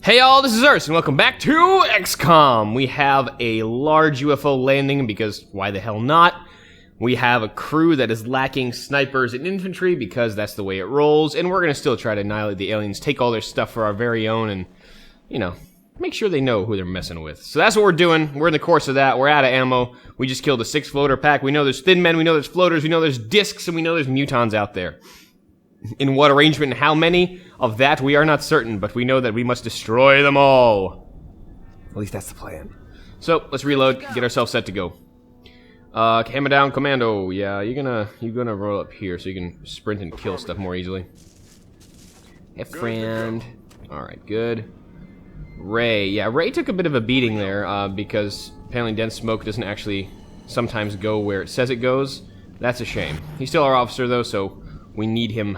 Hey y'all, this is Urs, and welcome back to XCOM. We have a large UFO landing, because why the hell not? We have a crew that is lacking snipers and infantry, because that's the way it rolls, and we're gonna still try to annihilate the aliens, take all their stuff for our very own, and, you know, make sure they know who they're messing with. So that's what we're doing. We're in the course of that. We're out of ammo. We just killed a 6 floater pack. We know there's thin men, we know there's floaters, we know there's discs, and we know there's mutons out there. In what arrangement and how many of that we are not certain, but we know that we must destroy them all. At least that's the plan. So let's reload, get ourselves set to go. Hammer down, commando. Yeah, you're gonna roll up here so you can sprint and kill stuff more easily. Hey, friend. All right, good. Ray. Yeah, Ray took a bit of a beating there because apparently dense smoke doesn't actually sometimes go where it says it goes. That's a shame. He's still our officer though, so we need him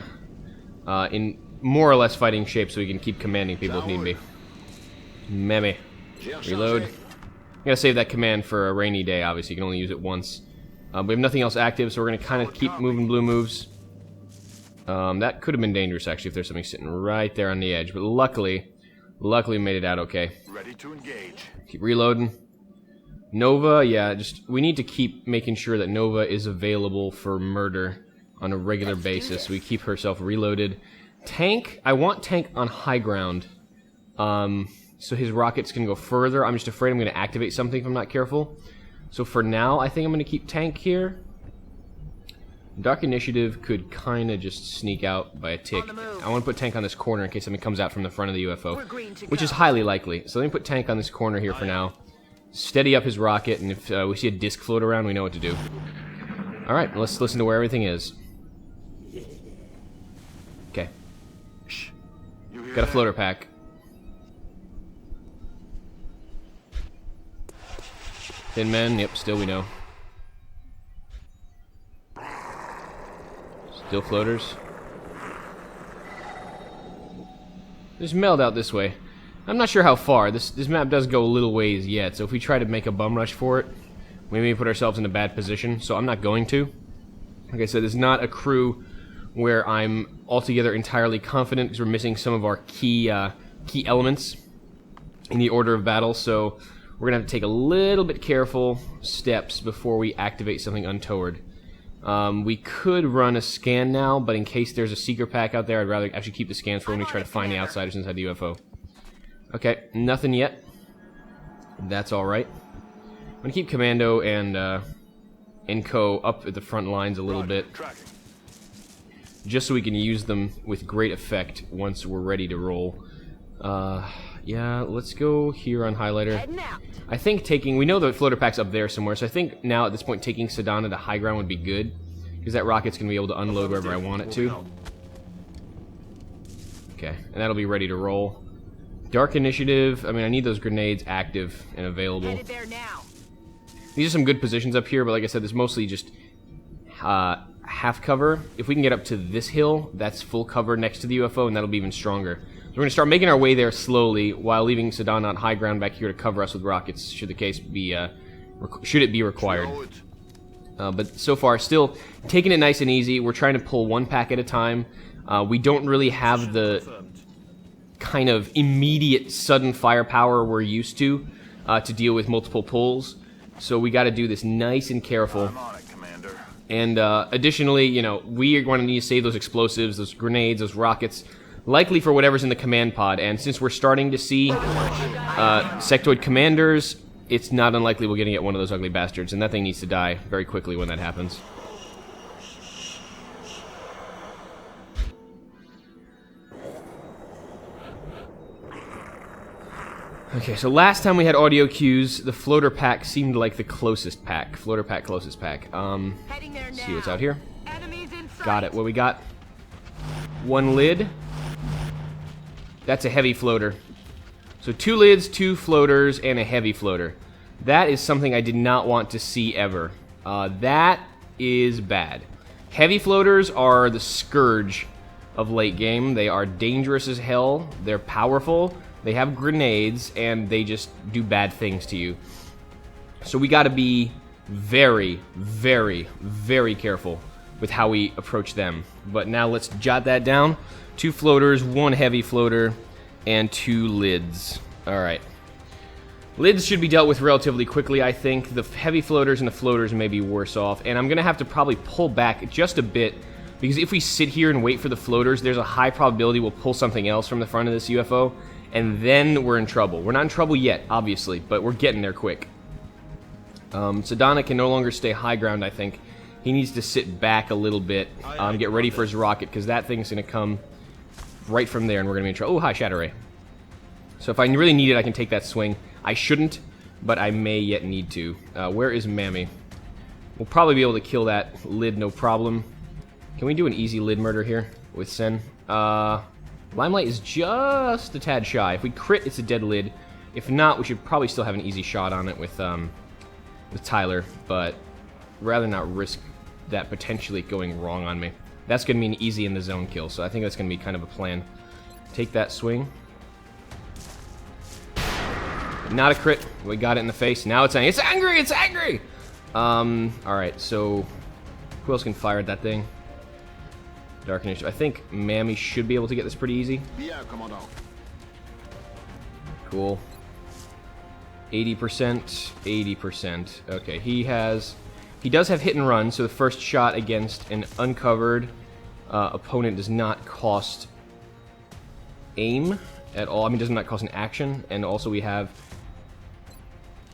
in more or less fighting shape so we can keep commanding people if need be. Meme. Reload. Gotta save that command for a rainy day, obviously. You can only use it once. We have nothing else active, so we're gonna kind of keep moving blue moves. That could have been dangerous, actually, if there's something sitting right there on the edge. But luckily we made it out okay. Ready to engage. Keep reloading. Nova, yeah, we need to keep making sure that Nova is available for murder on a regular basis. We keep herself reloaded. Tank, I want Tank on high ground, so his rockets can go further. I'm just afraid I'm going to activate something if I'm not careful. So for now, I think I'm going to keep Tank here. Dark Initiative could kind of just sneak out by a tick. I want to put Tank on this corner in case something comes out from the front of the UFO, which is highly likely. So let me put Tank on this corner here for now. Steady up his rocket, and if we see a disc float around, we know what to do. Alright, let's listen to where everything is. Okay. Got a floater pack. Thin men, yep, still we know. Still floaters. There's meld out this way. I'm not sure how far. This map does go a little ways yet, so if we try to make a bum rush for it, we may put ourselves in a bad position, so I'm not going to. Like I said, this is not a crew where I'm altogether entirely confident because we're missing some of our key elements in the order of battle, so we're going to have to take a little bit careful steps before we activate something untoward. We could run a scan now, but in case there's a seeker pack out there, I'd rather actually keep the scans for when we try to find the outsiders inside the UFO. Okay, nothing yet. That's alright. I'm going to keep Commando and Inco up at the front lines a little bit, just so we can use them with great effect once we're ready to roll. Yeah, let's go here on highlighter. I think we know the floater pack's up there somewhere, so I think now at this point taking Sedona to high ground would be good, because that rocket's going to be able to unload wherever I want it to. Okay, and that'll be ready to roll. Dark Initiative, I mean, I need those grenades active and available. These are some good positions up here, but like I said, there's mostly just half cover. If we can get up to this hill, that's full cover next to the UFO, and that'll be even stronger. So we're going to start making our way there slowly, while leaving Sedona on high ground back here to cover us with rockets, should the case be, should it be required. But so far, still taking it nice and easy. We're trying to pull one pack at a time. We don't really have the kind of immediate sudden firepower we're used to deal with multiple pulls. So we got to do this nice and careful. I'm on it, Commander. And additionally, you know, we are going to need to save those explosives, those grenades, those rockets, likely for whatever's in the command pod. And since we're starting to see sectoid commanders, it's not unlikely we're going to get one of those ugly bastards, and that thing needs to die very quickly when that happens. Okay, so last time we had audio cues, the floater pack seemed like the closest pack. Floater pack, closest pack. Let's see what's out here. Got it. What we got? One lid. That's a heavy floater. So 2 lids, 2 floaters, and a heavy floater. That is something I did not want to see ever. That is bad. Heavy floaters are the scourge of late game. They are dangerous as hell. They're powerful. They have grenades, and they just do bad things to you. So we gotta be very, very, very careful with how we approach them. But now let's jot that down. 2 floaters, 1 heavy floater, And 2 lids. Alright. Lids should be dealt with relatively quickly, I think. The heavy floaters and the floaters may be worse off. And I'm going to have to probably pull back just a bit, because if we sit here and wait for the floaters, there's a high probability we'll pull something else from the front of this UFO, and then we're in trouble. We're not in trouble yet, obviously, but we're getting there quick. Sedana can no longer stay high ground, I think. He needs to sit back a little bit, get ready for his rocket, because that thing's going to come right from there, and we're going to be in trouble. Oh, hi, Shadow Ray. So if I really need it, I can take that swing. I shouldn't, but I may yet need to. Where is Mammy? We'll probably be able to kill that lid, no problem. Can we do an easy lid murder here with Sen? Limelight is just a tad shy. If we crit, it's a dead lid. If not, we should probably still have an easy shot on it with Tyler, but rather not risk that potentially going wrong on me. That's going to be an easy in the zone kill, so I think that's going to be kind of a plan. Take that swing. Not a crit. We got it in the face. Now it's angry. It's angry! It's angry! Alright, so who else can fire at that thing? Dark Initiative. I think Mammy should be able to get this pretty easy. Cool. 80%, 80%. Okay, he does have hit and run, so the first shot against an uncovered opponent does not cost aim at all. I mean, does not cost an action, and also we have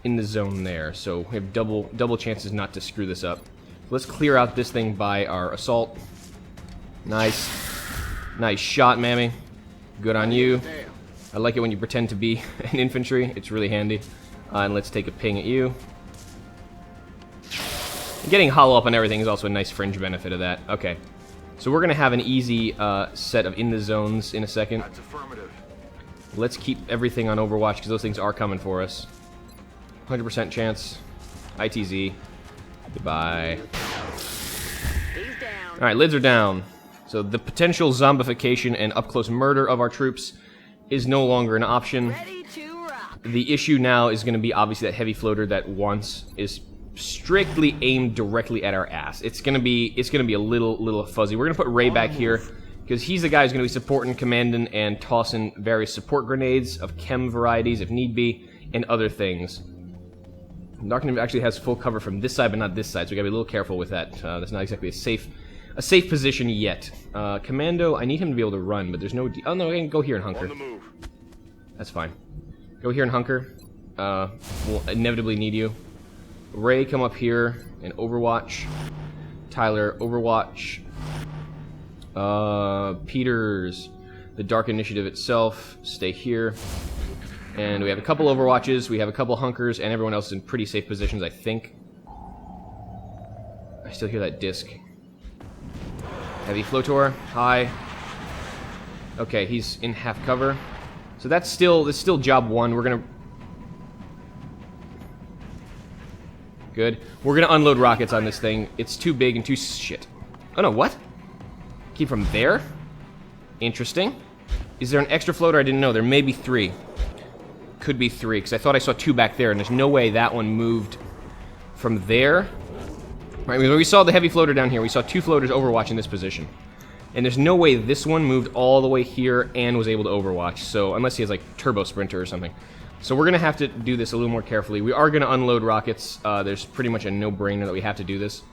in the zone there, so we have double chances not to screw this up. Let's clear out this thing by our assault. Nice. Nice shot, Mammy. Good on you. I like it when you pretend to be an infantry. It's really handy. And let's take a ping at you. Getting hollow up on everything is also a nice fringe benefit of that. Okay. So we're going to have an easy set of in the zones in a second. That's affirmative. Let's keep everything on Overwatch, because those things are coming for us. 100% chance. ITZ. Goodbye. Alright, lids are down. So the potential zombification and up-close murder of our troops is no longer an option. The issue now is going to be obviously that heavy floater that once is strictly aimed directly at our ass. It's going to be a little fuzzy. We're going to put Ray back here because he's the guy who's going to be supporting, commanding, and tossing various support grenades of chem varieties if need be, and other things. Darkness actually has full cover from this side, but not this side, so we got to be a little careful with that. That's not exactly a safe position yet. Commando, I need him to be able to run, but there's no... oh, no, I can go here and hunker. On the move. That's fine. Go here and hunker. We'll inevitably need you. Ray, come up here and Overwatch. Tyler, Overwatch. Peters, the Dark Initiative itself, stay here. And we have a couple Overwatches, we have a couple hunkers, and everyone else is in pretty safe positions, I think. I still hear that disc. Heavy Flotor, high. Okay, he's in half cover. So that's still job one. We're gonna... good. We're gonna unload rockets on this thing. It's too big and too... shit. Oh no, what? Keep from there? Interesting. Is there an extra floater? I didn't know. There may be 3. Could be 3, because I thought I saw 2 back there, and there's no way that one moved from there. Right, when we saw the heavy floater down here, we saw 2 floaters overwatching this position. And there's no way this one moved all the way here and was able to overwatch, so unless he has like turbo sprinter or something. So we're gonna have to do this a little more carefully. We are gonna unload rockets. There's pretty much a no-brainer that we have to do this.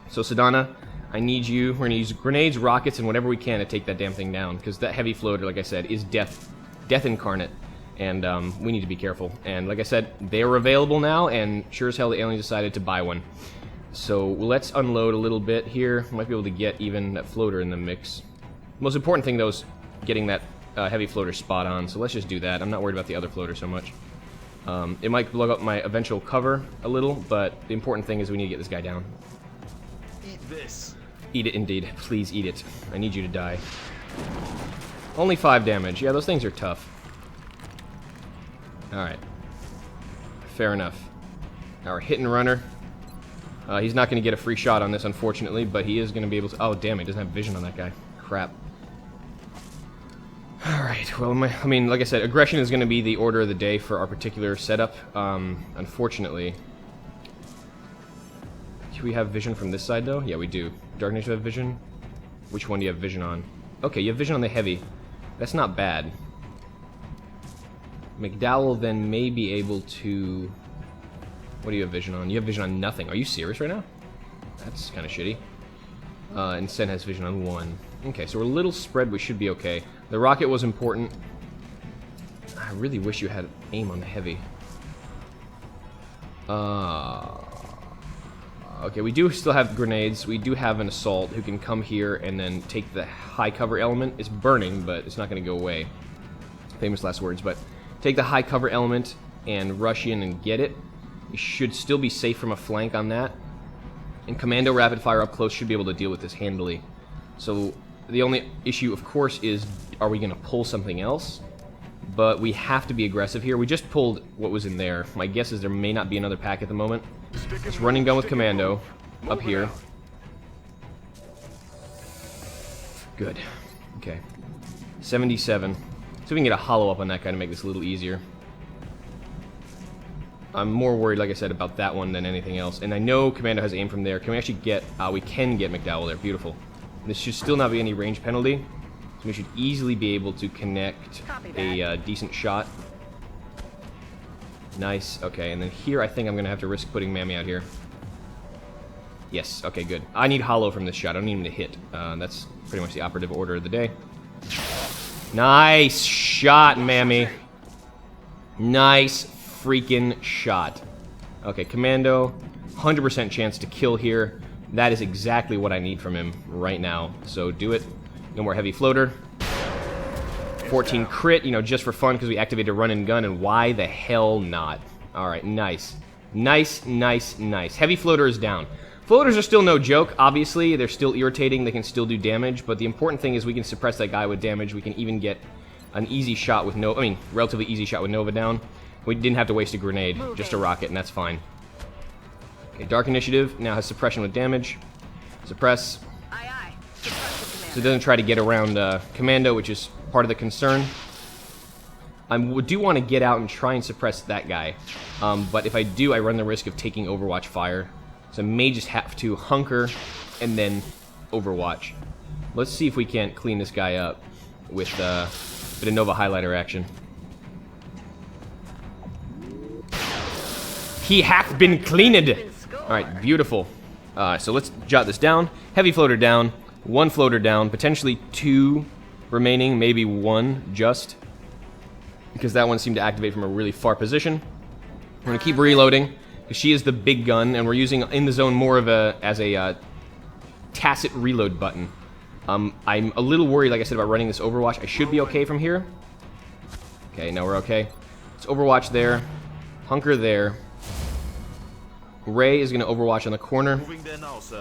So Sedana, I need you. We're gonna use grenades, rockets, and whatever we can to take that damn thing down, because that heavy floater, like I said, is death incarnate, and we need to be careful. And like I said, they are available now, and sure as hell the aliens decided to buy one. So let's unload a little bit here. Might be able to get even that floater in the mix. Most important thing, though, is getting that heavy floater spot on, so let's just do that. I'm not worried about the other floater so much. It might blow up my eventual cover a little, but the important thing is we need to get this guy down. Eat this. Eat it, indeed. Please eat it. I need you to die. Only 5 damage. Yeah, those things are tough. Alright. Fair enough. Our hit and runner. He's not going to get a free shot on this, unfortunately, but he is going to be able to... oh, damn, he doesn't have vision on that guy. Crap. Alright, well, I mean, like I said, aggression is going to be the order of the day for our particular setup. Unfortunately... do we have vision from this side, though? Yeah, we do. Dark Nature have vision? Which one do you have vision on? Okay, you have vision on the heavy. That's not bad. McDowell then may be able to... What do you have vision on? You have vision on nothing. Are you serious right now? That's kind of shitty. And Sen has vision on 1. Okay, so we're a little spread. We should be okay. The rocket was important. I really wish you had aim on the heavy. Okay, we do still have grenades. We do have an assault who can come here and then take the high cover element. It's burning, but it's not going to go away. Famous last words, but take the high cover element and rush in and get it. You should still be safe from a flank on that. And Commando rapid fire up close should be able to deal with this handily. So the only issue, of course, is are we going to pull something else? But we have to be aggressive here. We just pulled what was in there. My guess is there may not be another pack at the moment. It's running gun with Commando up here. Good. Okay. 77. See if we can get a hollow up on that guy to make this a little easier. I'm more worried, like I said, about that one than anything else. And I know Commando has aim from there. Can we actually get... we can get McDowell there. Beautiful. This should still not be any range penalty. So we should easily be able to connect a decent shot. Nice. Okay, and then here I think I'm going to have to risk putting Mammy out here. Yes. Okay, good. I need hollow from this shot. I don't need him to hit. That's pretty much the operative order of the day. Nice shot, Mammy. Nice freaking shot. Okay, Commando, 100% chance to kill here. That is exactly what I need from him right now. So do it. No more heavy floater. 14 crit, you know, just for fun because we activated run and gun, and why the hell not? Alright, nice. Nice, nice, nice. Heavy floater is down. Floaters are still no joke, obviously. They're still irritating. They can still do damage, but the important thing is we can suppress that guy with damage. We can even get an easy shot with no... I mean, relatively easy shot with Nova down. We didn't have to waste a grenade, just a rocket, and that's fine. Okay, Dark Initiative now has suppression with damage. Suppress. So it doesn't try to get around Commando, which is part of the concern. I do want to get out and try and suppress that guy. But if I do, I run the risk of taking Overwatch fire. So I may just have to hunker and then Overwatch. Let's see if we can't clean this guy up with a bit of Nova highlighter action. He hath been cleaned. Alright, beautiful. So let's jot this down. Heavy floater down. 1 floater down. Potentially 2 remaining. Maybe 1 just. Because that one seemed to activate from a really far position. We're going to keep reloading. Because she is the big gun. And we're using in the zone more of as a tacit reload button. I'm a little worried, like I said, about running this Overwatch. I should be okay from here. Okay, now we're okay. Let's Overwatch there. Hunker there. Ray is going to Overwatch on the corner.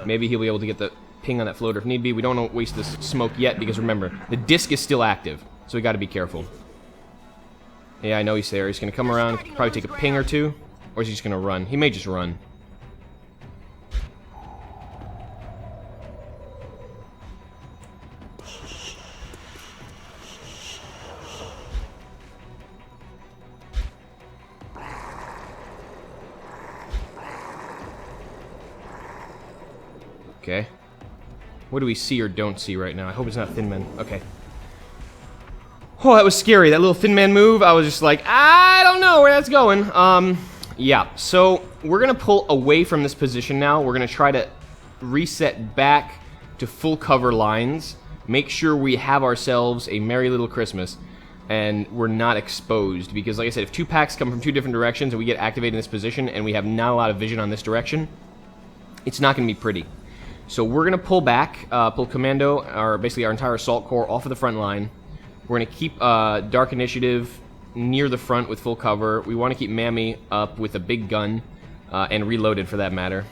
Maybe he'll be able to get the ping on that floater if need be. We don't want to waste this smoke yet because remember, the disc is still active. So we got to be careful. Yeah, I know he's there. He's going to come around, probably take a ping or 2. Or is he just going to run? He may just run. Okay. What do we see or don't see right now? I hope it's not Thin Man. Okay. Oh, that was scary. That little Thin Man move, I was just like, I don't know where that's going. Yeah. So, we're going to pull away from this position now. We're going to try to reset back to full cover lines. Make sure we have ourselves a merry little Christmas. And we're not exposed. Because, like I said, if 2 packs come from 2 different directions and we get activated in this position and we have not a lot of vision on this direction, it's not going to be pretty. So we're going to pull back, pull Commando, or basically our entire Assault Corps off of the front line. We're going to keep Dark Initiative near the front with full cover. We want to keep Mammy up with a big gun, and reloaded for that matter.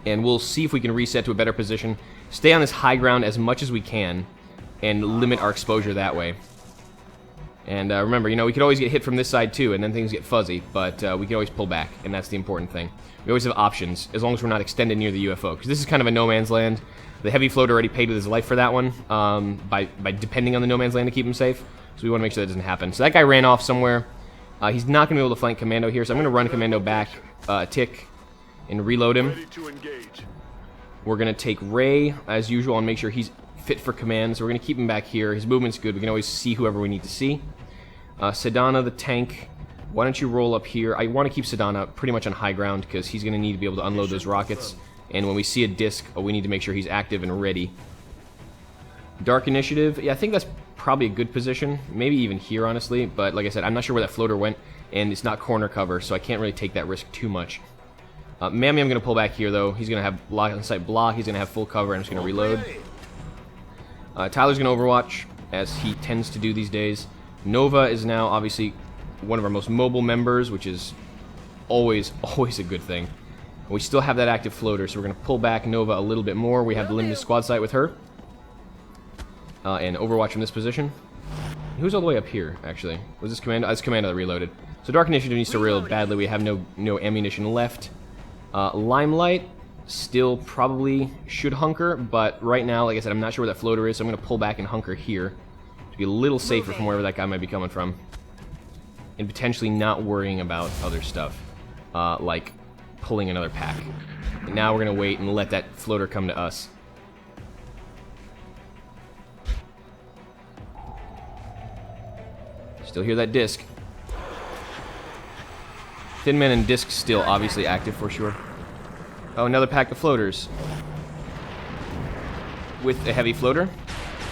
And we'll see if we can reset to a better position. Stay on this high ground as much as we can, and limit our exposure that way. And remember, you know, we could always get hit from this side too, and then things get fuzzy, but we can always pull back, and that's the important thing. We always have options, as long as we're not extended near the UFO, because this is kind of a no man's land. The heavy floater already paid with his life for that one, by depending on the no man's land to keep him safe, so we want to make sure that doesn't happen. So that guy ran off somewhere. He's not going to be able to flank Commando here, so I'm going to run Commando back a tick and reload him. We're going to take Ray, as usual, and make sure he's fit for command, so we're going to keep him back here. His movement's good. We can always see whoever we need to see. Sedana, the tank, why don't you roll up here? I want to keep Sedana pretty much on high ground because he's going to need to be able to unload those rockets. And when we see a disc, we need to make sure he's active and ready. Dark Initiative, yeah, I think that's probably a good position. Maybe even here, honestly. But like I said, I'm not sure where that floater went, and it's not corner cover, so I can't really take that risk too much. Mammy, I'm going to pull back here, though. He's going to have lock on sight block. He's going to have full cover. I'm just going to reload. Tyler's going to Overwatch, as he tends to do these days. Nova is now, obviously, one of our most mobile members, which is always a good thing. We still have that active floater, so we're going to pull back Nova a little bit more. We have the limited squad sight with her. And Overwatch from this position. Who's all the way up here, actually? Was this Commando? It's Commando that reloaded. So Dark Initiative needs to reload badly. We have no ammunition left. Limelight still probably should hunker, but right now, like I said, I'm not sure where that floater is, so I'm going to pull back and hunker here to be a little safer from wherever that guy might be coming from. And potentially not worrying about other stuff, like pulling another pack. And now we're going to wait and let that floater come to us. Still hear that disc. Thin Man and disc still obviously active for sure. Oh, another pack of floaters. With a heavy floater.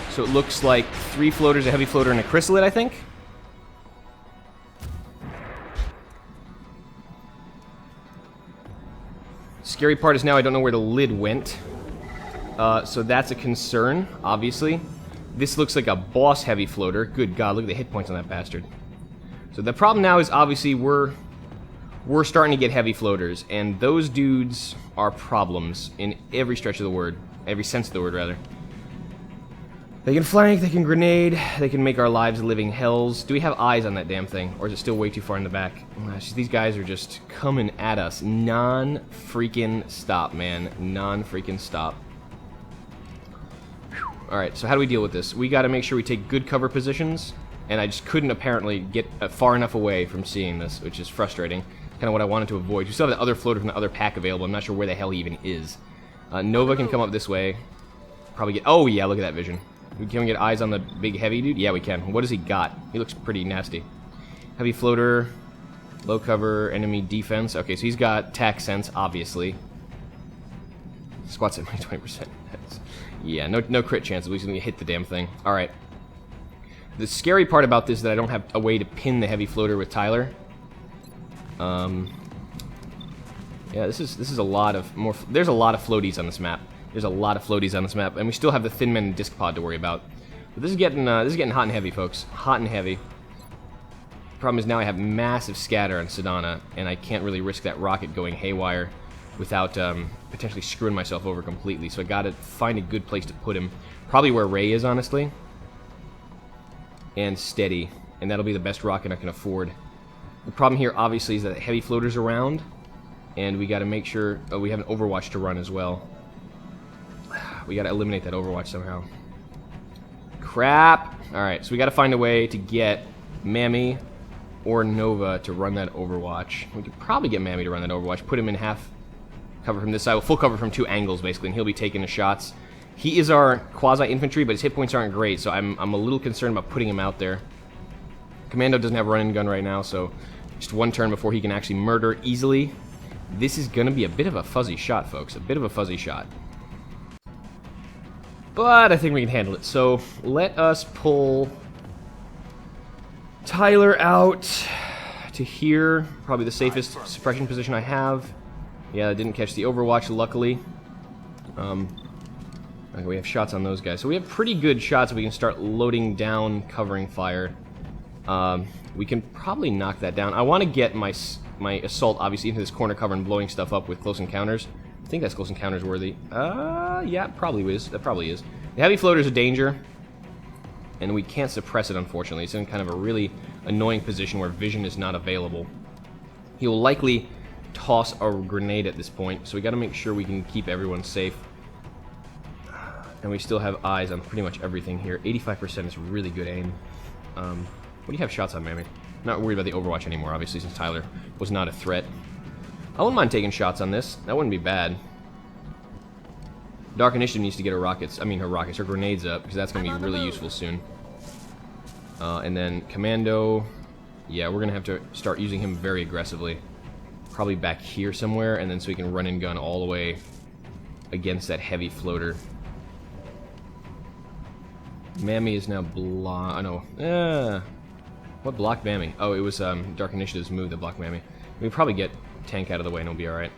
So it looks like 3 floaters, a heavy floater, and a chrysalid, I think. Scary part is now I don't know where the lid went. So that's a concern, obviously. This looks like a boss heavy floater. Good God, look at the hit points on that bastard. So the problem now is obviously we're starting to get heavy floaters, and those dudes are problems in every stretch of the word. Every sense of the word, rather. They can flank, they can grenade, they can make our lives living hells. Do we have eyes on that damn thing, or is it still way too far in the back? These guys are just coming at us non-freaking stop, man. Non-freaking stop. Alright, so how do we deal with this? We gotta make sure we take good cover positions, and I just couldn't apparently get far enough away from seeing this, which is frustrating. Kind of what I wanted to avoid. We still have the other floater from the other pack available. I'm not sure where the hell he even is. Nova can come up this way. Probably get... Oh, yeah, look at that vision. Can we get eyes on the big heavy dude? Yeah, we can. What does he got? He looks pretty nasty. Heavy floater, low cover, enemy defense. Okay, so he's got tac sense, obviously. Squats at 20%. Yeah, no crit chance. At least gonna hit the damn thing. All right. The scary part about this is that I don't have a way to pin the heavy floater with Tyler. Yeah, this is a lot of more. There's a lot of floaties on this map. There's a lot of floaties on this map, and we still have the Thin Man and Disc Pod to worry about. But this is getting hot and heavy, folks. Hot and heavy. Problem is now I have massive scatter on Sedana, and I can't really risk that rocket going haywire without potentially screwing myself over completely. So I gotta find a good place to put him. Probably where Ray is, honestly. And steady. And that'll be the best rocket I can afford. The problem here, obviously, is that heavy floater's around. And we gotta make sure... Oh, we have an Overwatch to run as well. We gotta eliminate that Overwatch somehow. Crap! Alright, so we gotta find a way to get Mammy or Nova to run that Overwatch. We could probably get Mammy to run that Overwatch. Put him in half cover from this side. Well, full cover from 2 angles, basically, and he'll be taking the shots. He is our quasi-infantry, but his hit points aren't great, so I'm a little concerned about putting him out there. Commando doesn't have a run-and gun right now, so just one turn before he can actually murder easily. This is going to be a bit of a fuzzy shot, folks. A bit of a fuzzy shot. But I think we can handle it. So let us pull Tyler out to here. Probably the safest suppression position I have. Yeah, I didn't catch the Overwatch, luckily. Okay, we have shots on those guys. So we have pretty good shots. We can start loading down covering fire. We can probably knock that down. I want to get my assault, obviously, into this corner cover and blowing stuff up with close encounters. I think that's close encounters worthy. Yeah, probably is. That probably is. The heavy floater is a danger, and we can't suppress it, unfortunately. It's in kind of a really annoying position where vision is not available. He will likely toss a grenade at this point, so we got to make sure we can keep everyone safe. And we still have eyes on pretty much everything here. 85% is really good aim. What do you have shots on, Mammy? Not worried about the Overwatch anymore, obviously, since Tyler was not a threat. I wouldn't mind taking shots on this. That wouldn't be bad. Dark Initiative needs to get her rockets, her grenades up, because that's going to be really useful soon. And then Commando, yeah, we're going to have to start using him very aggressively. Probably back here somewhere, and then so he can run and gun all the way against that heavy floater. Mammy is now blocked. Oh, no. What blocked Mammy? Oh, it was Dark Initiative's move that blocked Mammy. We can probably get Tank out of the way and it'll be alright.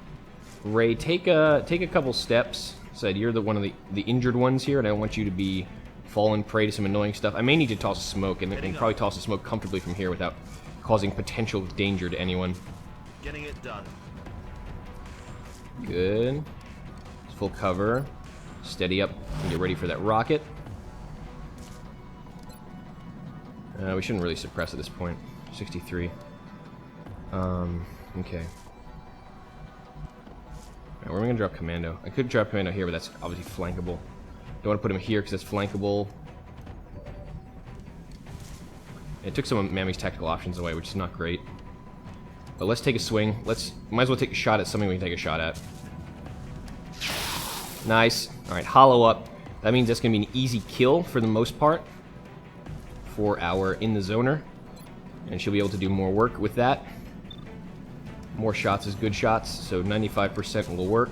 Ray, take a couple steps. Said you're the one of the injured ones here, and I don't want you to be fallen prey to some annoying stuff. I may need to toss smoke, and probably toss the smoke comfortably from here without causing potential danger to anyone. Getting it done. Good. Full cover. Steady up and get ready for that rocket. We shouldn't really suppress at this point. 63. Okay. Right, where am I going to drop Commando? I could drop Commando here, but that's obviously flankable. Don't want to put him here because that's flankable. It took some of Mammy's tactical options away, which is not great. But let's take a swing. Might as well take a shot at something we can take a shot at. Nice. Alright, hollow up. That means that's going to be an easy kill for the most part for our in the zoner. And she'll be able to do more work with that. More shots is good shots, so 95% will work.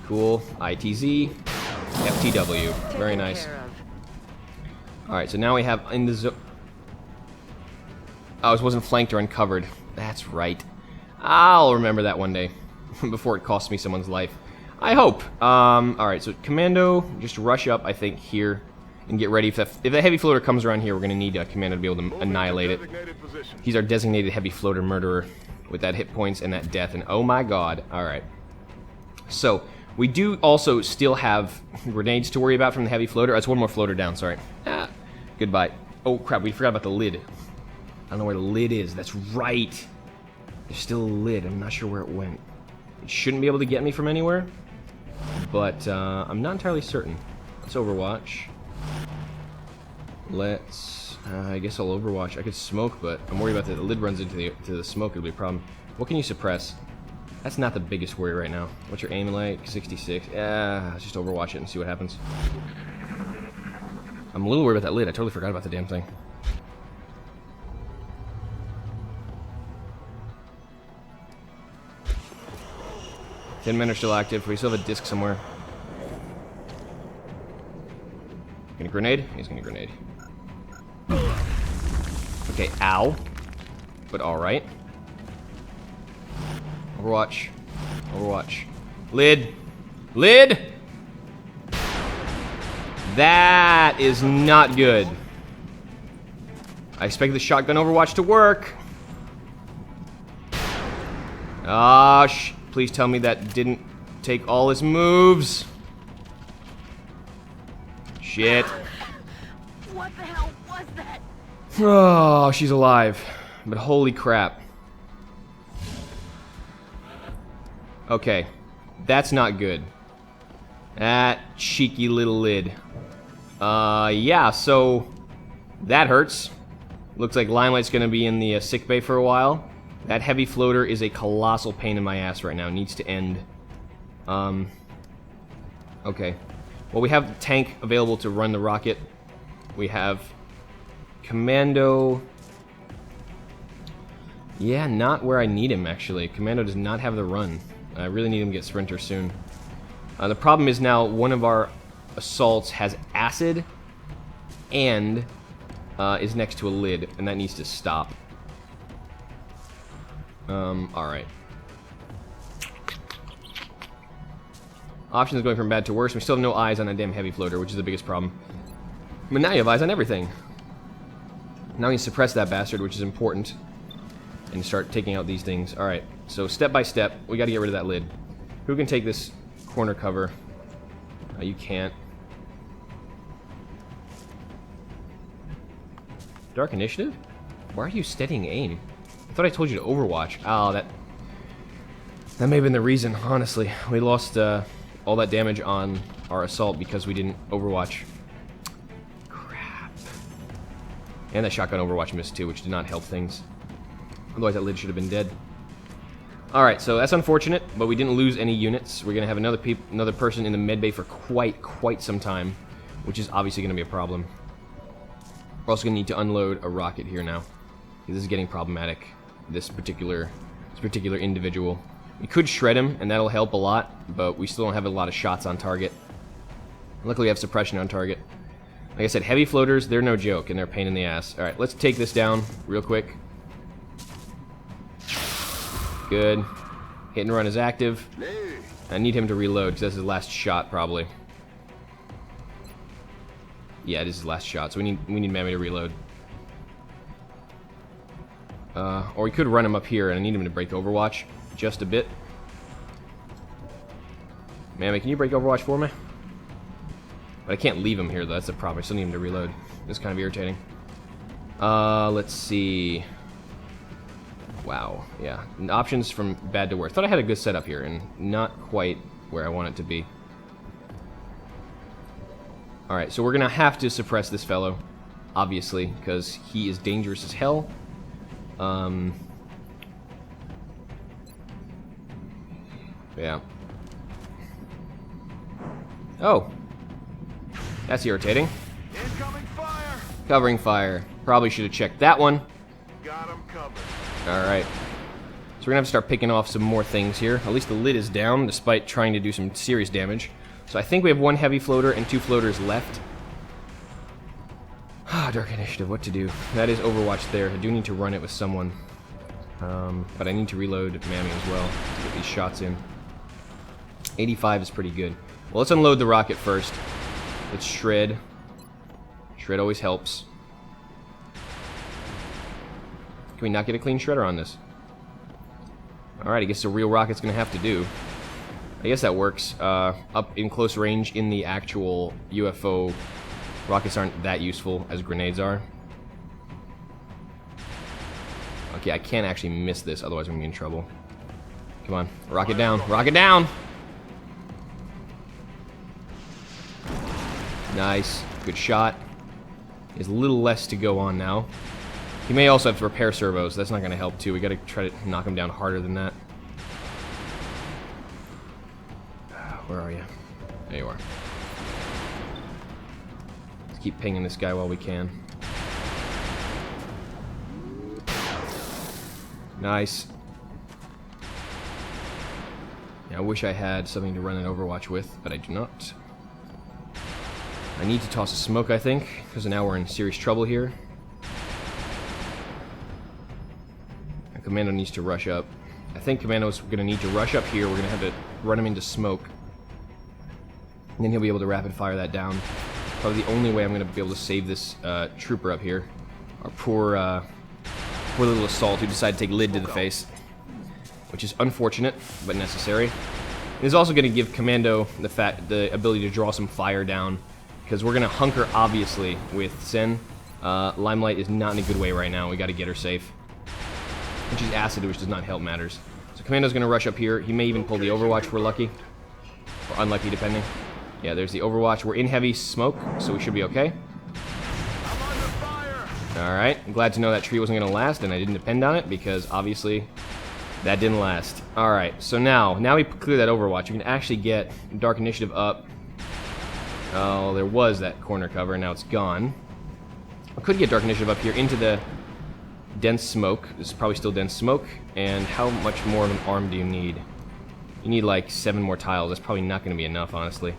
Cool. ITZ. FTW. Very nice. Alright, so now we have in the zone. Oh, it wasn't flanked or uncovered. That's right. I'll remember that one day. Before it costs me someone's life. I hope. Alright, so Commando, just rush up, I think, here. And get ready. If the heavy floater comes around here, we're going to need Commando to be able to annihilate it. He's our designated heavy floater murderer. With that hit points and that death. And oh my god. Alright. So, we do also still have grenades to worry about from the heavy floater. That's one more floater down, sorry. Goodbye. Oh crap, we forgot about the lid. I don't know where the lid is. That's right. There's still a lid. I'm not sure where it went. It shouldn't be able to get me from anywhere. But I'm not entirely certain. Let's Overwatch. Let's... I guess I'll Overwatch. I could smoke, but I'm worried about that. The lid runs into the smoke. It'll be a problem. What can you suppress? That's not the biggest worry right now. What's your aim like? 66. Yeah, let's just Overwatch it and see what happens. I'm a little worried about that lid. I totally forgot about the damn thing. Tin men are still active. We still have a disc somewhere. Gonna grenade? He's gonna grenade. Okay, ow. But alright. Overwatch. Overwatch. Lid! Lid! That is not good. I expect the shotgun Overwatch to work. Ah, please tell me that didn't take all his moves. Shit. What the hell was that? Oh, she's alive. But holy crap. Okay. That's not good. That cheeky little lid. Yeah, so that hurts. Looks like Limelight's gonna be in the sick bay for a while. That heavy floater is a colossal pain in my ass right now. Needs to end. Okay. Well, we have Tank available to run the rocket. We have Commando. Yeah, not where I need him, actually. Commando does not have the run. I really need him to get Sprinter soon. The problem is now one of our assaults has acid and is next to a lid, and that needs to stop. Alright. Options going from bad to worse. We still have no eyes on that damn heavy floater, which is the biggest problem. But now you have eyes on everything. Now we can suppress that bastard, which is important. And start taking out these things. Alright, so step by step, we gotta get rid of that lid. Who can take this corner cover? You can't. Dark Initiative? Why are you steadying aim? I thought I told you to Overwatch. Oh, that may have been the reason, honestly. We lost all that damage on our assault because we didn't Overwatch. Crap. And that shotgun Overwatch missed too, which did not help things. Otherwise that lid should have been dead. Alright, so that's unfortunate, but we didn't lose any units. We're going to have another person in the medbay for quite some time, which is obviously going to be a problem. We're also going to need to unload a rocket here now. This is getting problematic, this particular individual. We could shred him, and that'll help a lot, but we still don't have a lot of shots on target. Luckily, we have suppression on target. Like I said, heavy floaters, they're no joke, and they're a pain in the ass. Alright, let's take this down real quick. Good. Hit and run is active. I need him to reload, because that's his last shot, probably. Yeah, it is his last shot, so we need Mammy to reload. Or we could run him up here, and I need him to break Overwatch just a bit. Mammy, can you break Overwatch for me? But I can't leave him here, though. That's the problem. I still need him to reload. It's kind of irritating. Let's see. Wow, yeah. Options from bad to worse. Thought I had a good setup here, and not quite where I want it to be. Alright, so we're going to have to suppress this fellow, obviously, because he is dangerous as hell. Yeah. Oh. That's irritating. Incoming fire. Covering fire. Probably should have checked that one. Got him covered. Alright. So we're gonna have to start picking off some more things here. At least the lid is down, despite trying to do some serious damage. So I think we have one heavy floater and 2 floaters left. Dark Initiative, what to do? That is Overwatch there. I do need to run it with someone. But I need to reload Mammy as well to get these shots in. 85 is pretty good. Well, let's unload the rocket first. Let's shred. Shred always helps. Can we not get a clean shredder on this? Alright, I guess a real rocket's gonna have to do. I guess that works. Up in close range in the actual UFO, rockets aren't that useful as grenades are. Okay, I can't actually miss this, otherwise I'm gonna be in trouble. Come on, rocket down, rocket down! Nice, good shot. There's a little less to go on now. He may also have to repair servos, that's not gonna help too. We gotta try to knock him down harder than that. Where are you? There you are. Let's keep pinging this guy while we can. Nice. Yeah, I wish I had something to run an Overwatch with, but I do not. I need to toss a smoke, I think, because now we're in serious trouble here. And Commando needs to rush up. I think Commando's going to need to rush up here. We're going to have to run him into smoke. And then he'll be able to rapid fire that down. Probably the only way I'm going to be able to save this trooper up here. Our poor little assault who decided to take lid to the face. Which is unfortunate, but necessary. It is also going to give Commando the ability to draw some fire down. Because we're going to hunker, obviously, with Sen. Limelight is not in a good way right now. We got to get her safe. Which is acid, which does not help matters. So Commando's going to rush up here. He may even pull the Overwatch if we're lucky. Or unlucky, depending. Yeah, there's the Overwatch. We're in heavy smoke, so we should be okay. Alright, I'm glad to know that tree wasn't going to last, and I didn't depend on it, because obviously that didn't last. Alright, so now we clear that Overwatch. We can actually get Dark Initiative up. Oh, there was that corner cover, and now it's gone. I could get Dark Initiative up here into the dense smoke. This is probably still dense smoke. And how much more of an arm do you need? You need like 7 more tiles. That's probably not going to be enough, honestly.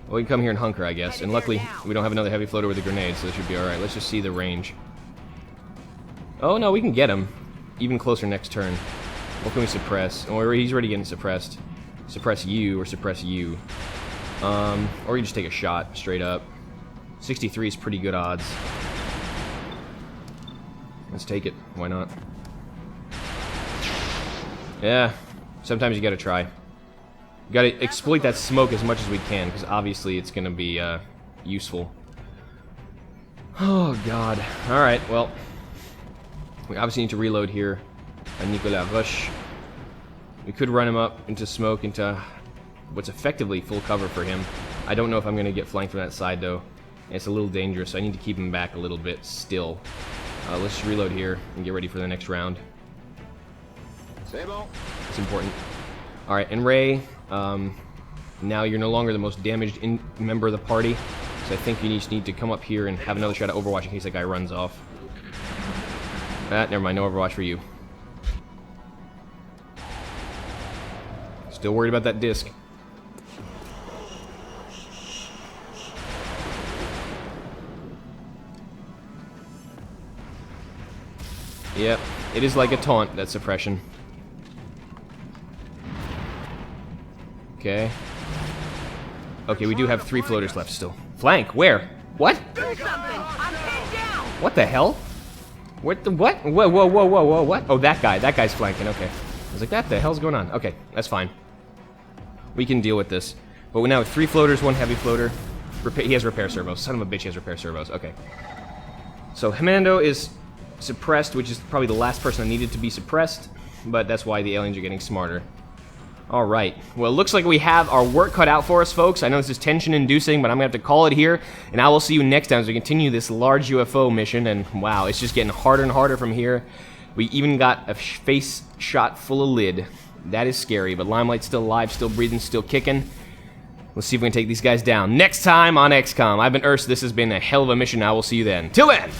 Well, we can come here and hunker, I guess. And luckily, we don't have another heavy floater with a grenade, so this should be alright. Let's just see the range. Oh, no, we can get him. Even closer next turn. What can we suppress? Oh, he's already getting suppressed. Suppress you, or suppress you. Or you just take a shot, straight up. 63 is pretty good odds. Let's take it. Why not? Yeah. Sometimes you gotta try. You gotta exploit that smoke as much as we can, because obviously it's gonna be useful. Oh god. Alright, well. We obviously need to reload here. Nicolas Rush. We could run him up into smoke, into what's effectively full cover for him. I don't know if I'm gonna get flanked from that side though. It's a little dangerous, so I need to keep him back a little bit still. Let's just reload here and get ready for the next round. It's important. Alright, and Ray, now you're no longer the most damaged member of the party, So I think you just need to come up here and have another shot at Overwatch in case that guy runs off. Never mind, no Overwatch for you. Still worried about that disc. Yep, it is like a taunt, that suppression. Okay. Okay, we do have 3 floaters left still. Flank, where? What? Do something! I'm pinned down! What the hell? What the what? Whoa, whoa, whoa, whoa, whoa, what? Oh, that guy. That guy's flanking, okay. I was like, what the hell's going on? Okay, that's fine. We can deal with this. But we now have 3 floaters, 1 heavy floater. He has repair servos. Son of a bitch, he has repair servos. Okay. So, Himando is suppressed, which is probably the last person that needed to be suppressed. But that's why the aliens are getting smarter. Alright, well, it looks like we have our work cut out for us, folks. I know this is tension-inducing, but I'm going to have to call it here, and I will see you next time as we continue this large UFO mission, and wow, it's just getting harder and harder from here. We even got a face shot full of lid. That is scary, but Limelight's still alive, still breathing, still kicking. Let's see if we can take these guys down. Next time on XCOM, I've been Urs, this has been a hell of a mission, I will see you then. Till then!